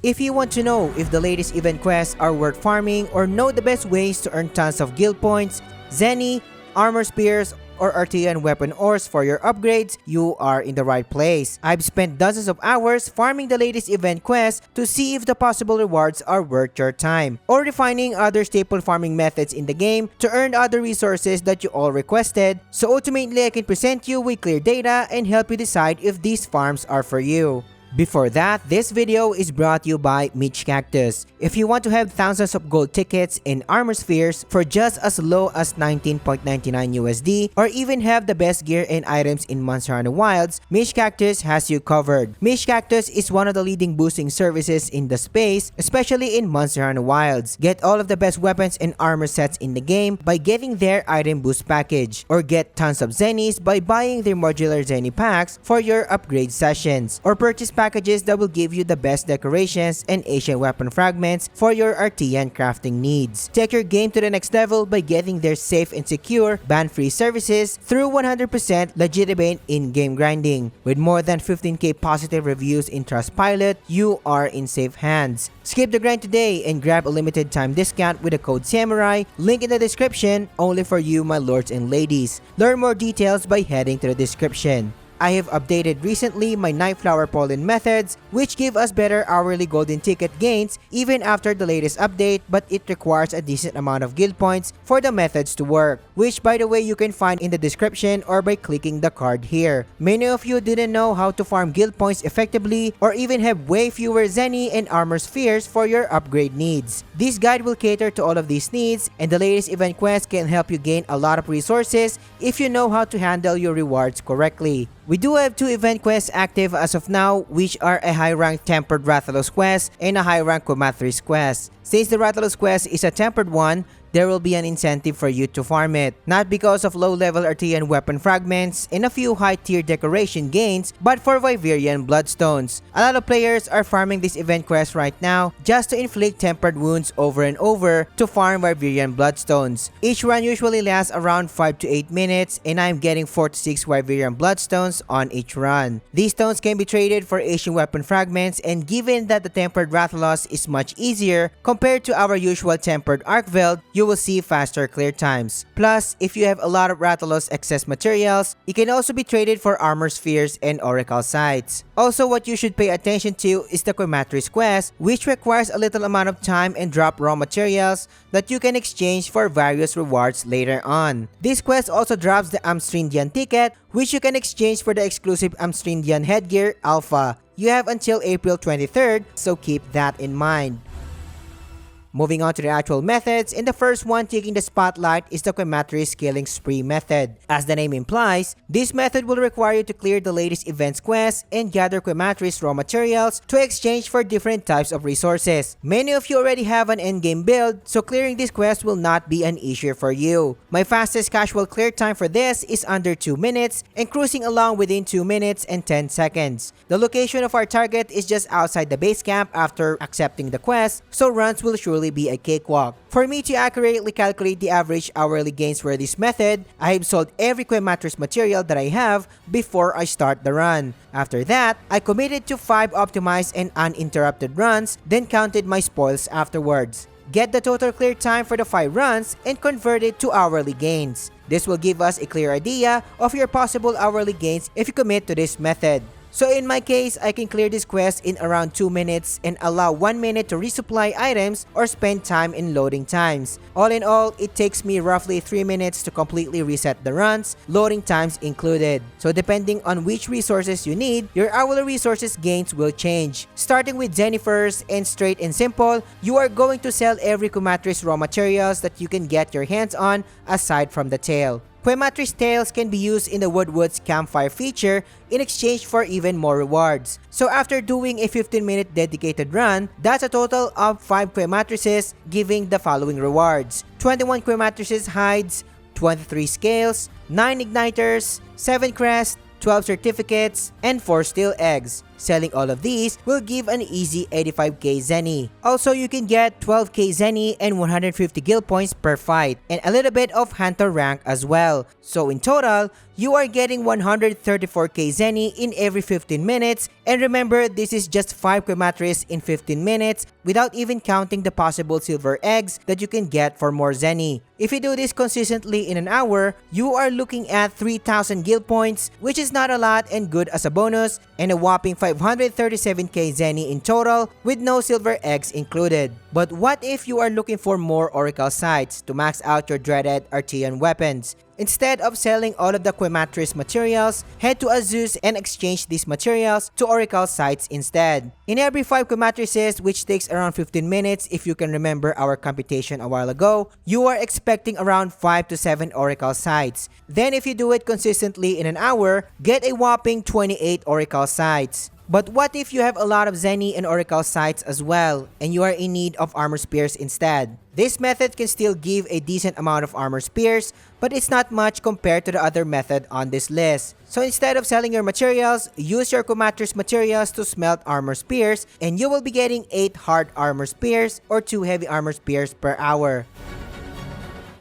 If you want to know if the latest event quests are worth farming or know the best ways to earn tons of guild points, Zenny, armor spears, or artisan weapon ores for your upgrades, you are in the right place. I've spent dozens of hours farming the latest event quests to see if the possible rewards are worth your time, or refining other staple farming methods in the game to earn other resources that you all requested, so ultimately I can present you with clear data and help you decide if these farms are for you. Before that, this video is brought to you by Meech Cactus. If you want to have thousands of gold tickets and armor spheres for just as low as 19.99 USD, or even have the best gear and items in Monster Hunter Wilds, Meech Cactus has you covered. Meech Cactus is one of the leading boosting services in the space, especially in Monster Hunter Wilds. Get all of the best weapons and armor sets in the game by getting their item boost package, or get tons of Zennies by buying their modular Zenny packs for your upgrade sessions, or purchase packages that will give you the best decorations and ancient weapon fragments for your artisan crafting needs. Take your game to the next level by getting their safe and secure ban-free services through 100% legitimate in-game grinding. With more than 15k positive reviews in Trustpilot, you are in safe hands. Skip the grind today and grab a limited time discount with the code SAMURAI, link in the description, only for you my lords and ladies. Learn more details by heading to the description. I have updated recently my Nightflower Pollen methods, which give us better hourly golden ticket gains even after the latest update, but it requires a decent amount of guild points for the methods to work, which by the way you can find in the description or by clicking the card here. Many of you didn't know how to farm guild points effectively or even have way fewer Zenny and armor spheres for your upgrade needs. This guide will cater to all of these needs, and the latest event quest can help you gain a lot of resources if you know how to handle your rewards correctly. We do have 2 event quests active as of now, which are a high-rank Tempered Rathalos quest and a high-rank Quematrice quest. Since the Rathalos quest is a tempered one, there will be an incentive for you to farm it. Not because of low-level artisan weapon fragments and a few high-tier decoration gains, but for Wyverian bloodstones. A lot of players are farming this event quest right now just to inflict tempered wounds over and over to farm Wyverian bloodstones. Each run usually lasts around 5 to 8 minutes, and I'm getting 4 to 6 Wyverian bloodstones on each run. These stones can be traded for ancient weapon fragments, and given that the Tempered Rathalos is much easier compared to our usual Tempered Archveld, you will see faster clear times. Plus, if you have a lot of Rathalos excess materials, it can also be traded for armor spheres and Oricalcites. Also, what you should pay attention to is the Quematrice quest, which requires a little amount of time and drop raw materials that you can exchange for various rewards later on. This quest also drops the Amstrindian ticket, which you can exchange for the exclusive Amstrindian headgear Alpha. You have until April 23rd, so keep that in mind. Moving on to the actual methods, and the first one taking the spotlight is the Quematrice Scaling Spree method. As the name implies, this method will require you to clear the latest events quest and gather Quematrice raw materials to exchange for different types of resources. Many of you already have an endgame build, so clearing this quest will not be an issue for you. My fastest casual clear time for this is under 2 minutes and cruising along within 2 minutes and 10 seconds. The location of our target is just outside the base camp after accepting the quest, so runs will surely be a cakewalk. For me to accurately calculate the average hourly gains for this method, I have sold every Quematrice material that I have before I start the run. After that, I committed to 5 optimized and uninterrupted runs, then counted my spoils afterwards. Get the total clear time for the 5 runs and convert it to hourly gains. This will give us a clear idea of your possible hourly gains if you commit to this method. So in my case, I can clear this quest in around 2 minutes and allow 1 minute to resupply items or spend time in loading times. All in all, it takes me roughly 3 minutes to completely reset the runs, loading times included. So depending on which resources you need, your hourly resources gains will change. Starting with Zenny first, and straight and simple, you are going to sell every Quematrice raw materials that you can get your hands on aside from the tail. Quematrice tails can be used in the Woodwoods campfire feature in exchange for even more rewards. So after doing a 15-minute dedicated run, that's a total of 5 Quematrices, giving the following rewards: 21 Quematrices hides, 23 scales, 9 igniters, 7 crests, 12 certificates, and 4 steel eggs. Selling all of these will give an easy 85k Zenny. Also, you can get 12k Zenny and 150 guild points per fight, and a little bit of hunter rank as well. So in total, you are getting 134k Zenny in every 15 minutes, and remember, this is just 5 Quematrice in 15 minutes without even counting the possible silver eggs that you can get for more Zenny. If you do this consistently in an hour, you are looking at 3,000 guild points, which is not a lot and good as a bonus, and a whopping 537k Zenny in total with no silver eggs included. But what if you are looking for more Oricalcites to max out your dreaded Artean weapons? Instead of selling all of the Quematrice materials, head to Azus and exchange these materials to Oricalcites instead. In every 5 Quematrices, which takes around 15 minutes if you can remember our computation a while ago, you are expecting around 5 to 7 Oricalcites. Then if you do it consistently in an hour, get a whopping 28 Oricalcites. But what if you have a lot of Zenny and Oricalcites as well, and you are in need of armor spears instead? This method can still give a decent amount of armor spears, but it's not much compared to the other method on this list. So instead of selling your materials, use your Quematrice materials to smelt armor spears, and you will be getting 8 hard armor spears or 2 heavy armor spears per hour.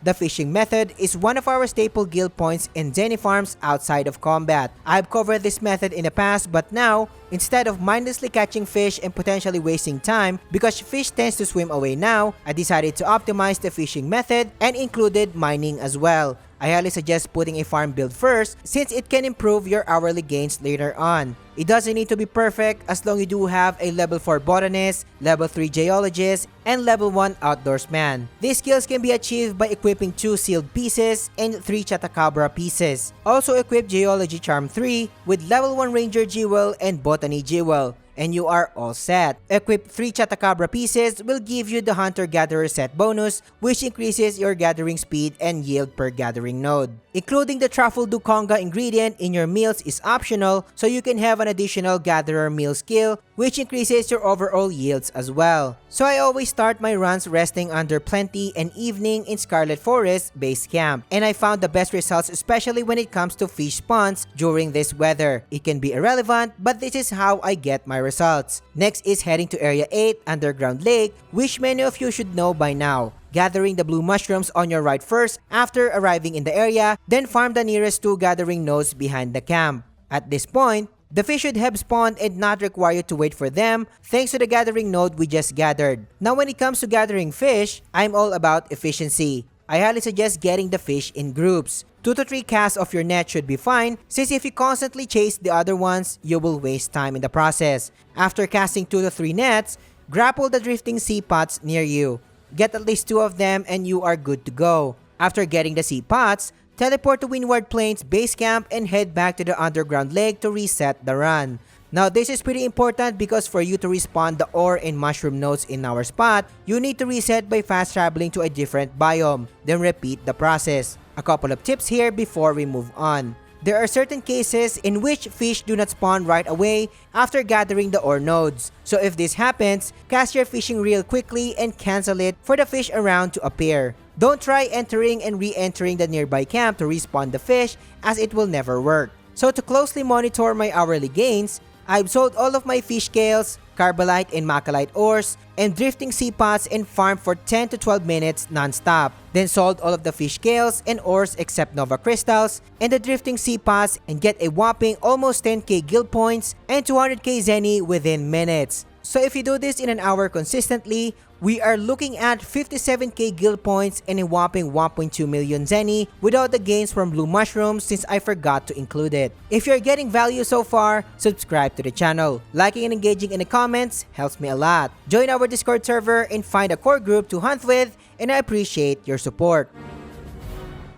The fishing method is one of our staple guild points in Zenny farms outside of combat. I've covered this method in the past, but now, instead of mindlessly catching fish and potentially wasting time because fish tends to swim away now, I decided to optimize the fishing method and included mining as well. I highly suggest putting a farm build first since it can improve your hourly gains later on. It doesn't need to be perfect as long as you do have a level 4 botanist, level 3 geologist, and level 1 outdoorsman. These skills can be achieved by equipping 2 sealed pieces and 3 Chatacabra pieces. Also equip Geology Charm 3 with level 1 Ranger Jewel and Botany Jewel, and you are all set. Equip 3 Chatacabra pieces will give you the Hunter-Gatherer set bonus, which increases your gathering speed and yield per gathering node. Including the Truffle Dukonga ingredient in your meals is optional, so you can have an additional Gatherer meal skill, which increases your overall yields as well. So I always start my runs resting under Plenty and Evening in Scarlet Forest base camp, and I found the best results especially when it comes to fish spawns during this weather. It can be irrelevant, but this is how I get my results. Next is heading to Area 8 Underground Lake, which many of you should know by now. Gathering the blue mushrooms on your right first after arriving in the area, then farm the nearest 2 gathering nodes behind the camp. At this point, the fish should have spawned and not require you to wait for them thanks to the gathering node we just gathered. Now when it comes to gathering fish, I'm all about efficiency. I highly suggest getting the fish in groups. 2 to 3 casts of your net should be fine, since if you constantly chase the other ones, you will waste time in the process. After casting 2 to 3 nets, grapple the drifting sea pots near you. Get at least 2 of them and you are good to go. After getting the sea pots, teleport to Windward Plains base camp and head back to the underground lake to reset the run. Now this is pretty important because for you to respawn the ore and mushroom nodes in our spot, you need to reset by fast traveling to a different biome, then repeat the process. A couple of tips here before we move on. There are certain cases in which fish do not spawn right away after gathering the ore nodes. So if this happens, cast your fishing reel quickly and cancel it for the fish around to appear. Don't try entering and re-entering the nearby camp to respawn the fish as it will never work. So to closely monitor my hourly gains, I've sold all of my fish scales, Carbolite and Macalite ores, and drifting sea pots and farmed for 10 to 12 minutes non-stop. Then sold all of the fish scales and ores except Nova Crystals and the drifting sea pots and get a whopping almost 10k guild points and 200k Zenny within minutes. So if you do this in an hour consistently, we are looking at 57k guild points and a whopping 1.2 million Zenny without the gains from blue mushrooms since I forgot to include it. If you're getting value so far, subscribe to the channel. Liking and engaging in the comments helps me a lot. Join our Discord server and find a core group to hunt with, and I appreciate your support.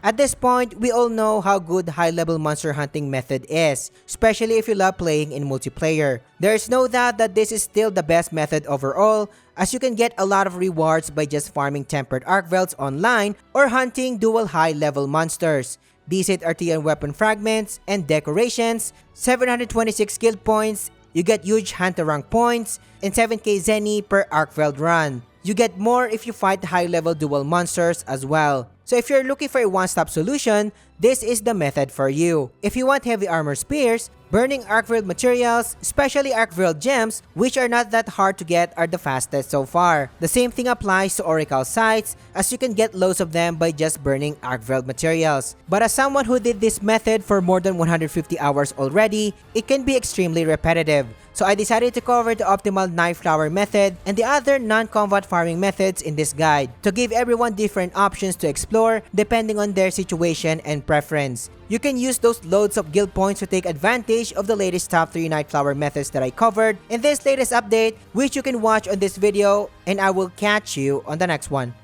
At this point, we all know how good high-level monster hunting method is, especially if you love playing in multiplayer. There is no doubt that this is still the best method overall, as you can get a lot of rewards by just farming tempered arcvelds online or hunting dual high-level monsters. Decent Artean weapon fragments and decorations, 726 guild points, you get huge hunter rank points, and 7k Zenny per arcveld run. You get more if you fight high-level dual monsters as well. So if you're looking for a one-stop solution, this is the method for you. If you want heavy armor spears, Burning arc-filled materials, especially arc-filled gems, which are not that hard to get, are the fastest so far. The same thing applies to Oricalcites, as you can get loads of them by just burning arc-filled materials. But as someone who did this method for more than 150 hours already, it can be extremely repetitive. So I decided to cover the optimal knife flower method and the other non-combat farming methods in this guide to give everyone different options to explore depending on their situation and preference. You can use those loads of guild points to take advantage of the latest top 3 night flower methods that I covered in this latest update, which you can watch on this video, and I will catch you on the next one.